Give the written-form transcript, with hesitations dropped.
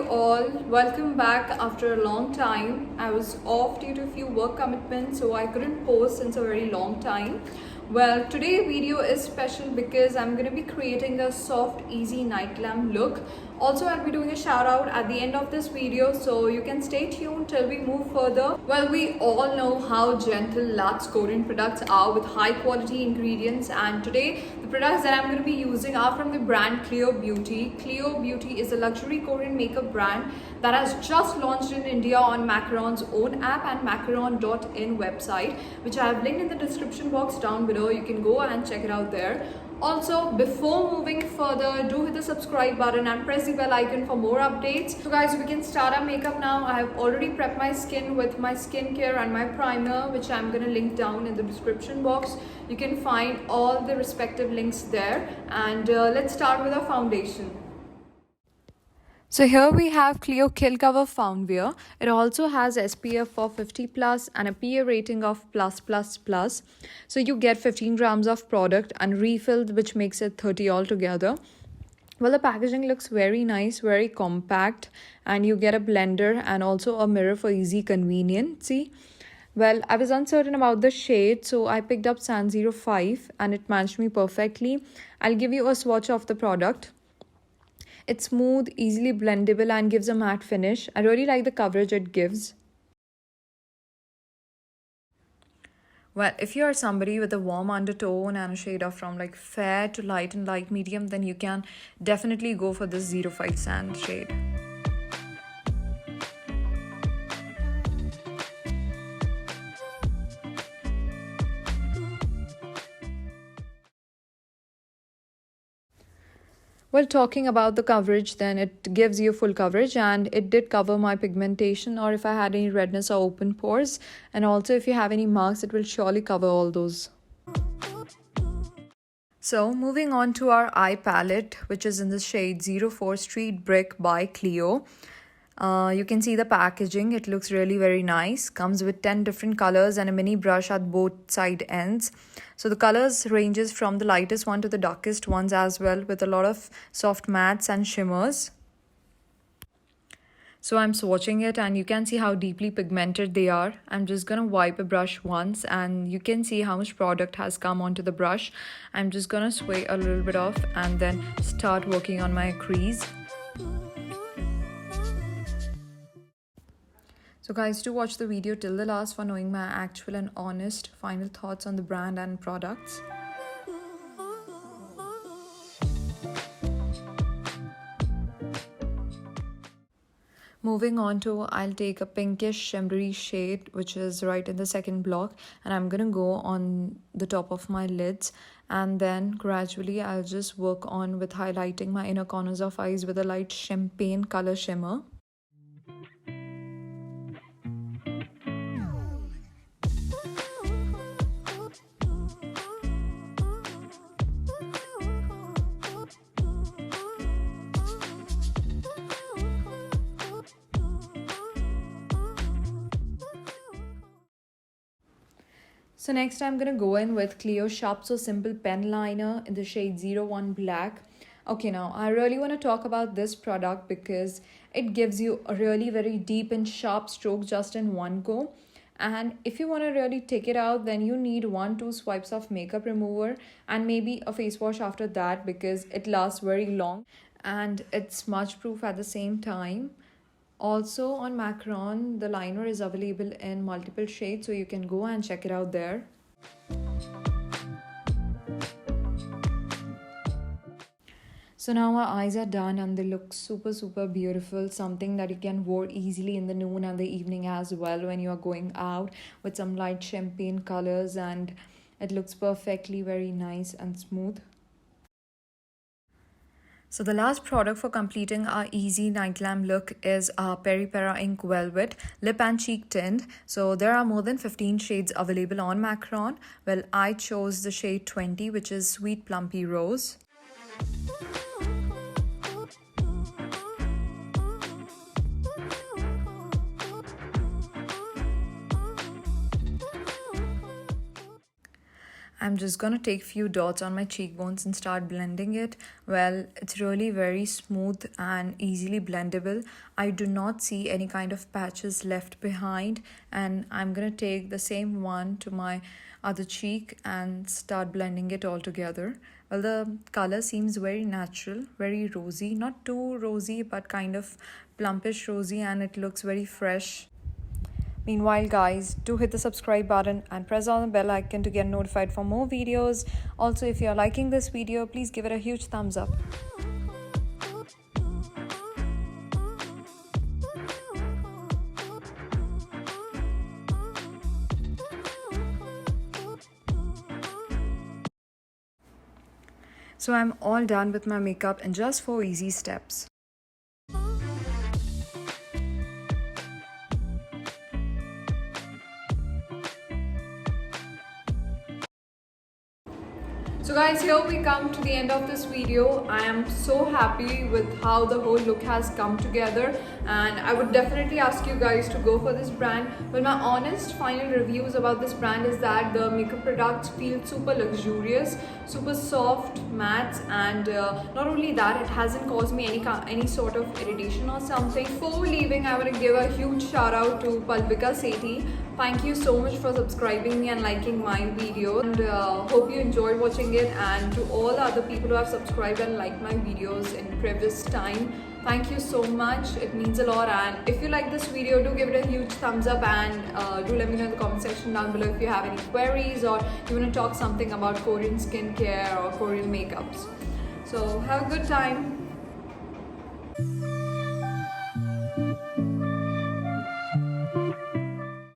all, welcome back after a long time. I was off due to a few work commitments, so I couldn't post since a very long time. Well, today's video is special because I'm going to be creating a soft, easy night glam look. Also, I'll be doing a shout out at the end of this video, so you can stay tuned till we move further. Well, we all know how gentle Luxe Korean products are with high quality ingredients, and today the products that I'm going to be using are from the brand Clio Beauty. Clio Beauty is a luxury Korean makeup brand that has just launched in India on Maccaron's own app and Maccaron.in website, which I have linked in the description box down below. You can go and check it out there. Also, before moving further, do hit the subscribe button and press the bell icon for more updates. So guys, we can start our makeup now. I have already prepped my skin with my skincare and my primer, which I'm going to link down in the description box. You can find all the respective links there. And let's start with our foundation. So here we have Clio Kill Cover Foundwear. It also has SPF for 50 plus and a PA rating of +++. So you get 15 grams of product and refilled, which makes it 30 altogether. Well, the packaging looks very nice, very compact, and you get a blender and also a mirror for easy convenience. See? Well, I was uncertain about the shade, so I picked up Sand 05 and it matched me perfectly. I'll give you a swatch of the product. It's smooth, easily blendable and gives a matte finish. I really like the coverage it gives. Well, if you are somebody with a warm undertone and a shade of from like fair to light and light medium, then you can definitely go for this 05 Sand shade. Well, talking about the coverage, then it gives you full coverage, and it did cover my pigmentation or if I had any redness or open pores, and also if you have any marks, it will surely cover all those. So moving on to our eye palette, which is in the shade 04 Street Brick by Clio. You can see the packaging. It looks really very nice. Comes with 10 different colors and a mini brush at both side ends. So the colors ranges from the lightest one to the darkest ones as well, with a lot of soft mattes and shimmers. So I'm swatching it and you can see how deeply pigmented they are. I'm just gonna wipe a brush once and you can see how much product has come onto the brush. I'm just gonna sway a little bit off and then start working on my crease. So guys, do watch the video till the last for knowing my actual and honest final thoughts on the brand and products. Moving on to, I'll take a pinkish shimmery shade, which is right in the second block, and I'm gonna go on the top of my lids, and then gradually I'll just work on with highlighting my inner corners of eyes with a light champagne color shimmer. So next I'm going to go in with Clio Sharp So Simple Pen Liner in the shade 01 Black. Okay, now I really want to talk about this product because it gives you a really very deep and sharp stroke just in one go. And if you want to really take it out, then you need 1-2 swipes of makeup remover and maybe a face wash after that, because it lasts very long and it's smudge proof at the same time. Also on Maccaron, the liner is available in multiple shades, so you can go and check it out there. So now our eyes are done and they look super beautiful. Something that you can wear easily in the noon and the evening as well when you are going out with some light champagne colors, and it looks perfectly very nice and smooth. So the last product for completing our easy night glam look is our Peri Para Ink Velvet Lip and Cheek Tint. So there are more than 15 shades available on Maccaron. Well, I chose the shade 20, which is Sweet Plumpy Rose. I'm just gonna take few dots on my cheekbones and start blending it. Well, it's really very smooth and easily blendable. I do not see any kind of patches left behind, and I'm gonna take the same one to my other cheek and start blending it all together. Well, the color seems very natural, very rosy, not too rosy but kind of plumpish rosy, and it looks very fresh. Meanwhile, guys, do hit the subscribe button and press on the bell icon to get notified for more videos. Also, if you are liking this video, please give it a huge thumbs up. So I'm all done with my makeup in just 4 easy steps. So guys, here we come to the end of this video. I am so happy with how the whole look has come together, and I would definitely ask you guys to go for this brand. Well, my honest final reviews about this brand is that the makeup products feel super luxurious, super soft, matte, and not only that, it hasn't caused me any sort of irritation or something. Before leaving, I want to give a huge shout out to Palvika Sethi. Thank you so much for subscribing me and liking my video, and hope you enjoyed watching it. And to all the other people who have subscribed and liked my videos in previous time, thank you so much. It means a lot. And if you like this video, do give it a huge thumbs up, and do let me know in the comment section down below if you have any queries or you want to talk something about Korean skincare or Korean makeups. So have a good time.